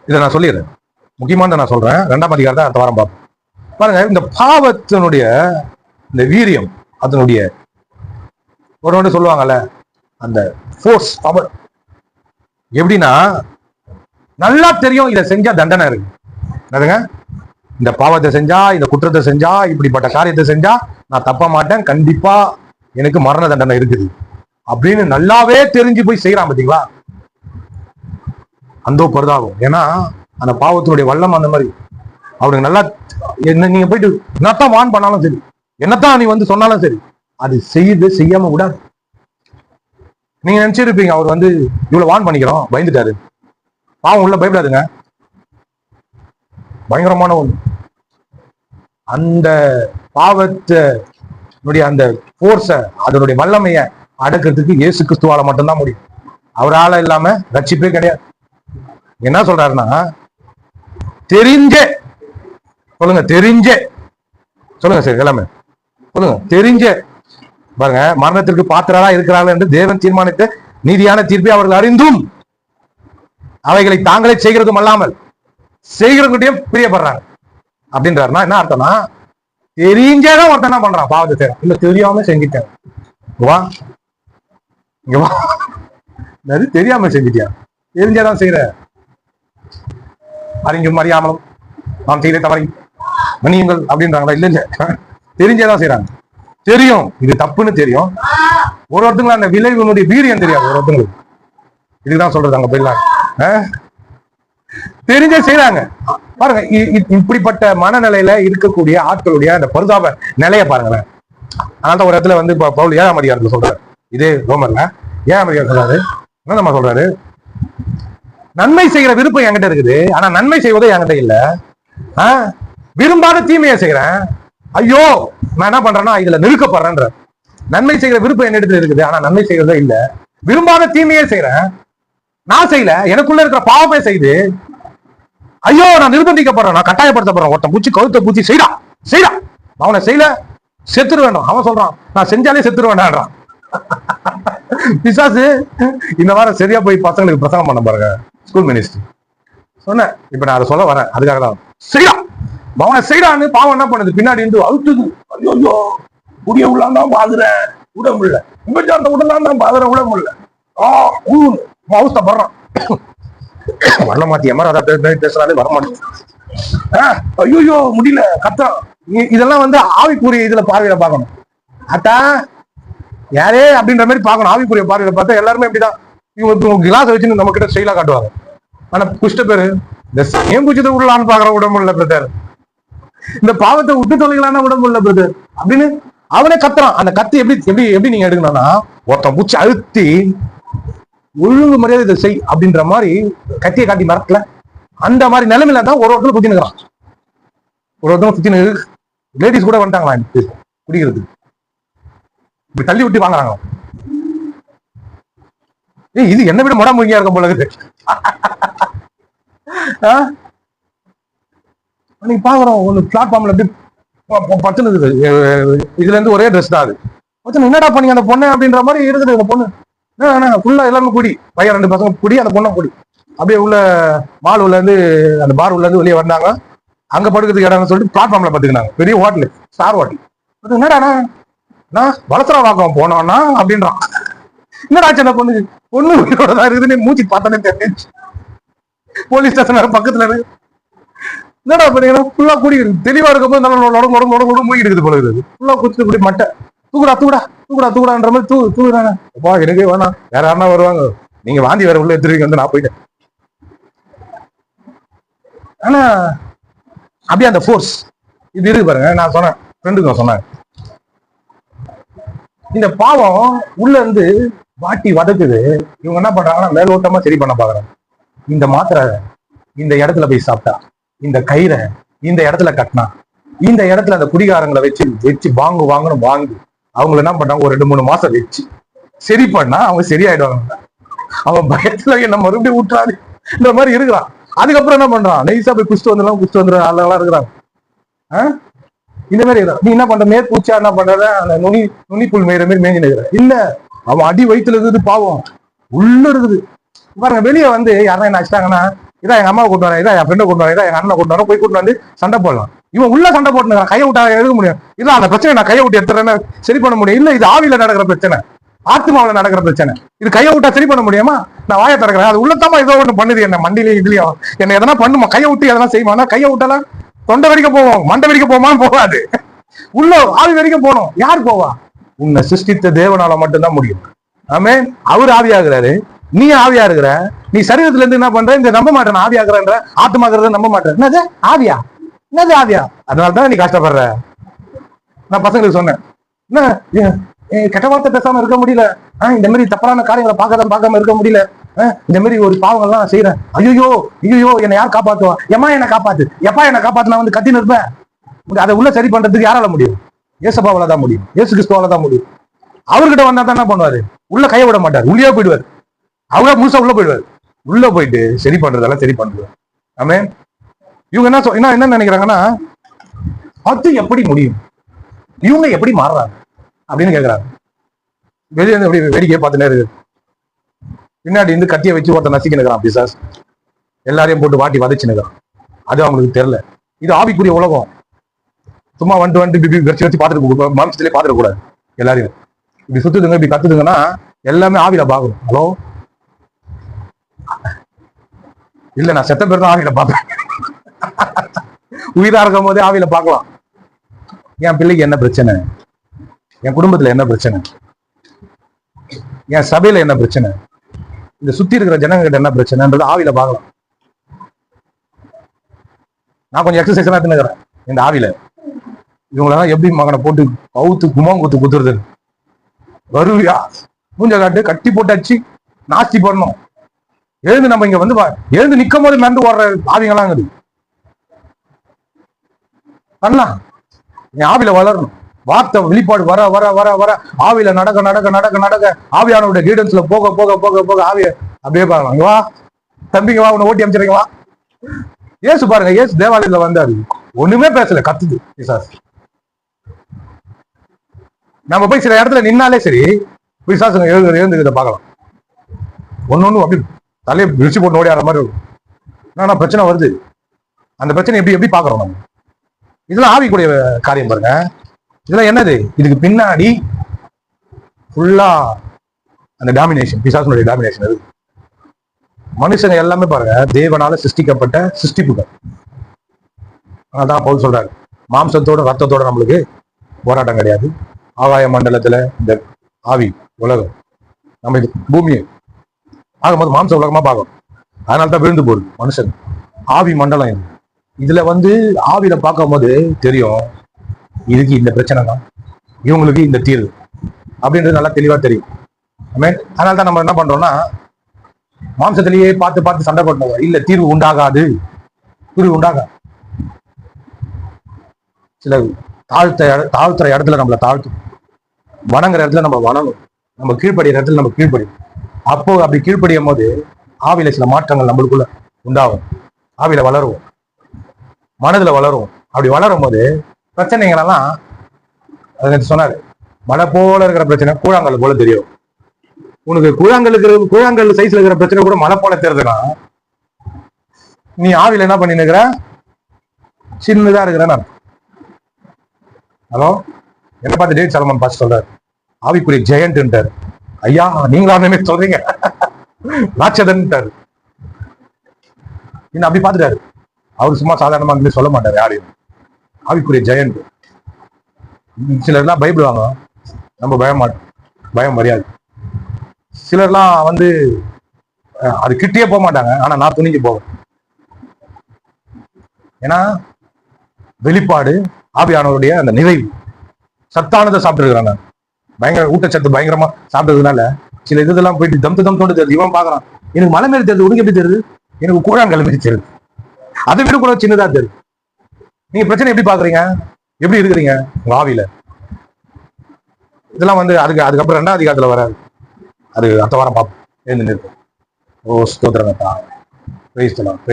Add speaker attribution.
Speaker 1: இதை நான் சொல்லிடுறேன், முக்கியமானதை நான் சொல்றேன். 2ஆம் அதிகாரத்தை அடுத்த வாரம் பார்ப்போம். பாருங்க, இந்த பாவத்தினுடைய இந்த வீரியம், அதனுடைய ஒரு சொல்லுவாங்கல்ல அந்த ஃபோர்ஸ், பவர் எப்படின்னா, நல்லா தெரியும் இதை செஞ்சா தண்டனை இருக்கு. என்னதுங்க, இந்த பாவத்தை செஞ்சா, இந்த குற்றத்தை செஞ்சா, இப்படிப்பட்ட காரியத்தை செஞ்சா நான் தப்ப மாட்டேன், கண்டிப்பா எனக்கு மரண தண்டனை இருக்குது அப்படின்னு நல்லாவே தெரிஞ்சு போய் செய்யறான். பாத்தீங்களா, அந்த பரிதாபம். ஏன்னா அந்த பாவத்தினுடைய வல்லம் அந்த மாதிரி அவனுக்கு நல்லா என்ன, நீங்க போயிட்டு என்னத்தான் வான் பண்ணாலும் சரி, என்னத்தான் நீ வந்து சொன்னாலும் சரி, அது செய்யாம விடாது. நீங்க நினைச்சிருப்பீங்க அவர் வந்து இவ்வளவு வான் பண்ணிக்கிறோம் பயந்துட்டாரு. பாவம் உள்ள பயப்படாதுங்க, பயங்கரமான ஒண்ணு. அந்த பாவத்தினுடைய அந்த போர்ஸ, அதனுடைய வல்லமைய அடக்கிறதுக்கு இயேசு கிறிஸ்துவால மட்டும்தான் முடியும். அவரால இல்லாம ரட்சிப்பே கிடையாது. என்ன சொல்றாருன்னா, தெரிஞ்சே சொல்லுங்க, தெரிஞ்சே சொல்லுங்க சார், எல்லாமே சொல்லுங்க, தெரிஞ்சே பாருங்க, மரணத்திற்கு பாத்திரரா இருக்கிறார்கள் என்று தேவன் தீர்மானித்த நீதியான தீர்ப்பை அவர்கள் அறிந்தும் அவைகளை தாங்களே செய்கிறதும் அல்லாமல் செய்கிறவங்ககிட்டயும் பிரியப்படுறாங்க அப்படின்றாருன்னா என்ன அர்த்தம்னா, தெரிஞ்சேதான் ஒருத்தன் என்ன பண்றான், பாவத்தை செய்யறான். இல்ல தெரியாம செஞ்சுட்டேன், வா இங்க வா, தெரியாம செஞ்சுட்டியா, தெரிஞ்சேதான் செய்யற. அறிஞ்சும் அறியாமலும் நாம் செய்யற தவறை மன்னியுங்கள் அப்படின்றாங்களா? இல்ல இல்ல, தெரிஞ்சேதான் செய்யறாங்க. தெரியும் இது தப்புன்னு தெரியும். ஒருத்தங்களும் அந்த விளைவுனுடைய வீரியம் தெரியாது ஒருத்தங்களுக்கு. இதுதான் சொல்றது, அங்க போயிடலாம். தெரிஞ்சே செய்யறாங்க. பாருங்க, இப்படிப்பட்ட மனநிலையில இருக்கக்கூடிய ஆட்களுடைய அந்த பரிதாப நிலைய பாருங்களேன். அதனால ஒரு இடத்துல வந்து பவுல் 7ஆம் அதிகாரத்துல சொல்றாரு, இதே ரோமர்ல 7ஆம் அதிகாரம் சொல்றாரு, என்ன நம்ம சொல்றாரு, நன்மை செய்கிற விருப்பம் என்கிட்ட இருக்குது, ஆனா நன்மை செய்வதே என்கிட்ட இல்ல. விரும்பாத தீமையை செய்யறேன், ஐயோ நான் என்ன பண்றேன்னா இதுல நெருக்கப்படுறேன்ற. நன்மை செய்கிற விருப்பம் என்னிடத்துல இருக்குது, ஆனா நன்மை செய்யறதே இல்ல. விரும்பாத தீமையே செய்யறேன், நான் செய்யல, எனக்குள்ள இருக்கிற பாவமே செய்து, ஐயோ நான் நிர்பந்திக்கப்படுறேன், நான் கட்டாயப்படுத்தப்படுறேன். ஒருத்தன் பூச்சி கழுத்தை பூச்சி செய்யறான், அவனை செய்யல செத்துரு வேண்டாம். அவன் சொல்றான் நான் செஞ்சாலே செத்துரு வேண்டான்றான். பிசாசு இந்த வாரம் சரியா போய் பசங்களுக்கு பிரசங்கம் பண்ண பாருங்க, ஸ்கூல் மினிஸ்ட்ரி சொன்னேன். இப்ப நான் அதை சொல்ல வரேன், அதுக்காக தான் செய்யலாம். அவனை செய்யறான்னு பாவம் என்ன பண்ணுது, பின்னாடி இருந்து அழுத்துது. ஐயோ புடிய உள்ளாந்தான் பாக்குறேன், விட முடியல, அந்த உடலாம் தான் பாக்குறேன், விட முடியல, அவஸ்தப்படுறான். வரல மாத்தி எமரா பேசுறாலே வரமாட்டேன், ஐயோ முடியல, கத்தான். இதெல்லாம் வந்து ஆவிக்குரிய இதுல பார்வையில பார்க்கணும். அத்தா யாரே அப்படின்ற மாதிரி பார்க்கணும். ஆவிக்குரிய பார்வையில பார்த்தா எல்லாருமே இப்படிதான், இவங்க கிளாஸ் வச்சுன்னு நம்ம கிட்ட ஸ்டைலா காட்டுவாங்க. ஆனா குஷ்ட பேரு இந்த ஏன் பூச்சத்தை விடலான்னு பாக்குற உடம்பு இல்ல பிரதர், இந்த பாவத்தை விட்டு தொலைகளான உடம்பு இல்ல பிரதர் அப்படின்னு அவனே கத்துறான். அந்த கத்து எப்படி எப்படி எப்படி நீங்க எடுக்கணும்னா, ஒருத்தன் பூச்சி அழுத்தி ஒழுங்கு மரியாதை இதை செய் அப்படின்ற மாதிரி கத்தியை காட்டி மறக்கல. அந்த மாதிரி நிலைமையில தான் ஒருத்தர் குத்தினுக்கிறான். ஒருத்தவங்க சுத்தினு லேடிஸ் கூட வந்துட்டாங்களா குடிக்கிறது, இப்படி தள்ளி விட்டு வாங்குறாங்க. இது என்ன விட முடா முழுங்கியா இருக்கும் போல இருக்குது. நீங்க பாக்குறோம் ஒண்ணு பிளாட்ஃபார்ம்ல எப்படி பத்துன்னு இருக்குது, இதுல இருந்து ஒரே ட்ரெஸ் தான் அது. என்னடா பண்ணீங்க அந்த பொண்ணு அப்படின்ற மாதிரி இருக்குது. அந்த பொண்ணு ஃபுல்லா எல்லாமே குடி, பையன் 2 பசங்க குடி, அந்த பொண்ணை குடி. அப்படியே உள்ள மால் உள்ள இருந்து அந்த பார் உள்ள இருந்து வெளியே வந்தாங்க. அங்க படுக்கிறதுக்கு இடம்னு சொல்லிட்டு பிளாட்ஃபார்ம்ல பத்துக்கினாங்க. பெரிய ஹோட்டல், ஸ்டார் ஹோட்டல். என்னடா நான் வளசரா வாக்கம் போனோம்னா அப்படின்றான். என்னடா அந்த பொண்ணு உயிரோட தான் இருக்குதுன்னு மூச்சு பார்த்தானே தெரிஞ்சு. போலீஸ் ஸ்டேஷன் பக்கத்துல இருக்கு. என்னடா பண்ணீங்கன்னா ஃபுல்லா குடி தெளிவா இருக்கும்போது நல்லா மூடி இருக்குது போல இருக்குது. ஃபுல்லா குடிச்சு குடி மட்டை தூக்குடான்ற மாதிரி தூக்குறாங்க. அப்பா எனக்கே வேணாம், வேற யாருன்னா வருவாங்க, நீங்க வாந்தி வேற உள்ள எடுத்துருவீங்க வந்து நான் போயிட்டேன். ஆனா அப்படியே அந்த ஃபோர்ஸ் இது இருக்கு பாருங்க. நான் சொன்னேன் ஃப்ரெண்டுக்கு, நான் சொன்னேன் இந்த பாவம் உள்ள இருந்து வாட்டி வதக்குது. இவங்க என்ன பண்றாங்கன்னா மேலோட்டமா சரி பண்ண பாக்குறாங்க. இந்த மாத்திரை இந்த இடத்துல போய் சாப்பிட்டா, இந்த கயிறை இந்த இடத்துல கட்டினா, இந்த இடத்துல அந்த குடிகாரங்களை வச்சு வாங்கணும் வாங்கி அவங்க என்ன பண்றாங்க, ஒரு 2-3 மாசம் வச்சு சரி பண்ணா அவங்க சரியாயிடுவாங்க. அவன் பயத்துல என்ன மறுபடியும் விட்டுறாரு இந்த மாதிரி இருக்கிறான். அதுக்கப்புறம் என்ன பண்றான், நைஸா போய் குஸ்து வந்துடும் ஆளுங்களா இருக்கிறாங்க. இந்த மாதிரி நீ என்ன பண்ற, மேற்பூச்சா என்ன பண்றத அந்த நுனிப்புள் மேய்ற மாதிரி மேய்ஞ்சு நிற்கிற. இல்ல அவன் அடி வயிற்றுல இருக்குது, பாவம் உள்ள இருக்குது பாருங்க. வெளியே வந்து யாரா என்ன ஆச்சுட்டாங்கன்னா இதான் எங்க அம்மாவை கூட்டு வரேன், இதான் என் ஃப்ரெண்டை கூட்டு வரேன், இதான் எங்க அண்ணனை கூட்டு வரேன், போய் கூட்டு வந்து சண்டை போடலாம். இவன் உள்ள சண்டை போட்டு கையை விட்டா எடுக்க முடியும். இல்ல அந்த பிரச்சனை நான் கையை விட்டு எடுத்துறேன்னு சரி பண்ண முடியும். இல்ல இது ஆவியில நடக்கிற பிரச்சனை, ஆத்மாவில நடக்கிற பிரச்சனை. இது கையை விட்டா சரி பண்ண முடியுமா? நான் வாயை திறக்கிறேன், அது உள்ளத்தமா ஏதோ ஒண்ணு பண்ணுது என்ன, மண்டிலையும் இதுலயும் என்ன எதனா பண்ணுமா? கையை விட்டு எதனா செய்வானா? கையை விட்டாலாம் தொண்டை வரைக்கும் போவோம், மண்டை வரைக்கும் போமான்னு போகாது, உள்ள ஆவி வரைக்கும் போகணும். யார் போவா? உன்னை சிருஷ்டித்த தேவனால மட்டும்தான் முடியும். ஆமே, அவர் ஆவியாகிறாரு, நீ ஆவியா இருக்கிற. நீ சரீரத்துல இருந்து என்ன பண்ற? இந்த நம்ப மாட்டேன் ஆவியாகிறன்ற, ஆத்மாகிறத நம்ப மாட்டேன். என்னது ஆவியா? என்னது ஆவியா? அதனாலதான் நீ கஷ்டப்படுற. நான் பசங்களுக்கு சொன்னேன், என்ன கெட்ட வார்த்தை பேசாம இருக்க முடியல, இந்த மாதிரி தப்பான காரியங்களை பார்க்காம இருக்க முடியல, இந்த மாதிரி ஒரு பாவங்கள்லாம் நான் செய்யறேன். ஐயோ ஐயோ என்னை யார் காப்பாத்துவா? எம்மா என்ன காப்பாத்து, எப்பா என்ன காப்பாத்து, நான் வந்து கத்தின்னு இருப்பேன். அதை உள்ள சரி பண்றதுக்கு யாரால முடியும்? ஏசப்பாவால தான் முடியும், ஏசு கிறிஸ்துவால தான் முடியும். அவர்கிட்ட வந்தா தான் என்ன பண்ணுவாரு? உள்ள கைய விட மாட்டார், உள்ளே போயிடுவார். அவரே முழுசா உள்ள போயிடுவார். உள்ள போயிட்டு சரி பண்றதெல்லாம் சரி பண்றாரு. ஆமே, இவங்க என்ன நினைக்கிறாங்கன்னா, அது எப்படி முடியும், இவங்க எப்படி மாறுறாங்க அப்படின்னு கேட்கிறாங்க. வெளியே இருந்து எப்படி வேடிக்கையை பார்த்துட்டே இருக்கு. பின்னாடி இருந்து கத்தியை வச்சு ஒருத்தர் நசிக்க நிற்கிறான் பிசாஸ், எல்லாரையும் போட்டு வாட்டி வதச்சு நிற்கிறான். அது அவங்களுக்கு தெரியல. இது ஆவிக்குரிய உலகம். சும்மா வந்துட்டு பிபி வச்சு பார்த்துட்டு மாம்சத்திலே பார்த்துட கூடாது. எல்லாரையும் இப்படி சுத்துதுங்க, இப்படி கத்துதுங்கன்னா எல்லாமே ஆவியில பார்க்கணும். ஹலோ, இல்ல நான் செத்த பேர் தான் ஆவியில பார்ப்பேன். உயிரா இருக்கும் போதே ஆவியில பார்க்கலாம். என் பிள்ளைக்கு என்ன பிரச்சனை, என் குடும்பத்துல என்ன பிரச்சனை, என் சபையில என்ன பிரச்சனை, இந்த சுத்தி இருக்கிற ஜனங்க கிட்ட என்ன பிரச்சனைன்றது ஆவியில பார்க்கலாம். நான் கொஞ்சம் எக்ஸசைஸ் எல்லாம் தின்னுக்கிறேன் இந்த ஆவியில. இவங்களெல்லாம் எப்படி மகனை போட்டு கவுத்து குமாங்குத்து குத்துறது, வருவியா மூஞ்ச காட்டு கட்டி போட்டு அச்சு நாஸ்தி பண்ணணும். எழுந்து நம்ம இங்க வந்து எழுந்து நிக்கும் போது மெந்து ஓடுற ஆவிங்கெல்லாம் இருக்குது. பண்ணலாம், என் ஆவியில வளரணும். வார்த்தை வெளிப்பாடு வர வர வர வர ஆவியில நடக்க நடக்க நடக்க நடக்க ஆவியானோட கைடன்ஸ்ல போக போக போக போக ஆவிய அப்படியே பார்க்கலாம். வா தம்பிங்க, வா உன்னை ஓட்டி அமைச்சிருங்க, வா. ஏசு பாருங்க, ஏசு தேவாலயத்துல வந்தாரு, ஒண்ணுமே பேசல, கத்துது பிசாசு. நம்ம போய் சில இடத்துல நின்னாலே சரி, பிசாசுங்க எழுந்து பார்க்கலாம். ஒன்னொன்னு அப்படி தலையை விரிச்சு போட்டு ஓடி ஆற மாதிரி இருக்கும். ஆனா பிரச்சனை வருது, அந்த பிரச்சனை எப்படி எப்படி பாக்குறோம் நம்ம? இதெல்லாம் ஆவிக்கூடிய காரியம் பாருங்க. இதெல்லாம் என்னது? இதுக்கு பின்னாடி ஃபுல்லா அந்த டாமினேஷன், பிசாசுனுடைய டாமினேஷன் இருக்கு. மனுஷங்க எல்லாமே பாருங்க தேவனால சிருஷ்டிக்கப்பட்ட சிருஷ்டிப்புகள். அதான் பவுல் சொல்றாரு, மாம்சத்தோட ரத்தத்தோட நம்மளுக்கு போராட்டம் கிடையாது. ஆகாய மண்டலத்துல இந்த ஆவி உலகம், நம்ம இது பூமியை ஆகும்போது மாம்ச உலகமா பார்க்கணும். அதனால்தான் விழுந்து போகுது மனுஷன். ஆவி மண்டலம் இது. இதுல ஆவியில பார்க்கும் போது தெரியும், இதுக்கு இந்த பிரச்சனை தான், இவங்களுக்கு இந்த தீர்வு அப்படின்றது நல்லா தெளிவா தெரியும். அதனால்தான் நம்ம என்ன பண்றோம்னா, மாம்சத்திலேயே பார்த்து பார்த்து சண்டை போட்டோம். இல்ல, தீர்வு உண்டாகாது, தீர்வு உண்டாகாது. சில தாழ்த்துற இடத்துல நம்மளை தாழ்த்தும், வணங்குற இடத்துல நம்ம வணங்கும், நம்ம கீழ்படிற இடத்துல நம்ம கீழ்படியும். அப்போ அப்படி கீழ்படியும் போது ஆவியில சில மாற்றங்கள் நம்மளுக்குள்ள உண்டாகும். ஆவியில வளருவோம், மனதுல வளருவோம். அப்படி வளரும் போது பிரச்சனைகள் எல்லாம் சொன்னாரு, மழை போல இருக்கிற பிரச்சனை கூழாங்கல் போல தெரியும். உனக்கு கூழாங்கல் சைஸ்ல இருக்கிற பிரச்சனை கூட மழை போல தெரியுதுன்னா, நீ ஆவியில என்ன பண்ணி இருக்கிற? சின்னதா இருக்கிற. ஹலோ, என்ன பார்த்து டேவிட் சாலமன் பாஸ்டர் சொல்றாரு, ஆவிக்குரிய ஜெயன்ட்ன்றாரு. ஐயா, நீங்களாமே சொல்றீங்க, ராட்சதன்ட்டாரு. இன்னும் அப்படி பார்த்துட்டாரு. அவரு சும்மா சாதாரணமா சொல்ல மாட்டாரு யாரையும். ஆவிக்குரிய ஜெயண்ட். சிலர்லாம் பைபிள் வாங்க, நம்ம பயம் மரியாதை. சிலர்லாம் அது கிட்டே போக மாட்டாங்க, ஆனா நான் துணிஞ்சு போவேன். ஏன்னா வெளிப்பாடு ஆவியானவருடைய அந்த நிறைவு சத்தானதை சாப்பிட்டுருக்காங்க. பயங்கர ஊட்டச்சத்து பயங்கரமா சாப்பிட்டதுனால சில இதெல்லாம் போயிட்டு தம் தோண்டு தெரியுது. இவன் பாக்குறான், எனக்கு மலை மாரி தெரியுது, உனக்கு எப்படி தெரியுது? எனக்கு கூழாங்கல் மாரி தெரியுது. அதை விட கூட சின்னதா தெரியுது. நீங்க பிரச்சனை எப்படி பாக்குறீங்க? எப்படி இருக்கிறீங்க உங்க ஆவியில? இதெல்லாம் அதுக்கப்புறம் 2ஆம் அதிகாரத்துல வராது. அது அடுத்த வாரம் பார்ப்போம். எழுந்து நிற்போம். ஓ ஸ்தோத்திரம். Praise the Lord.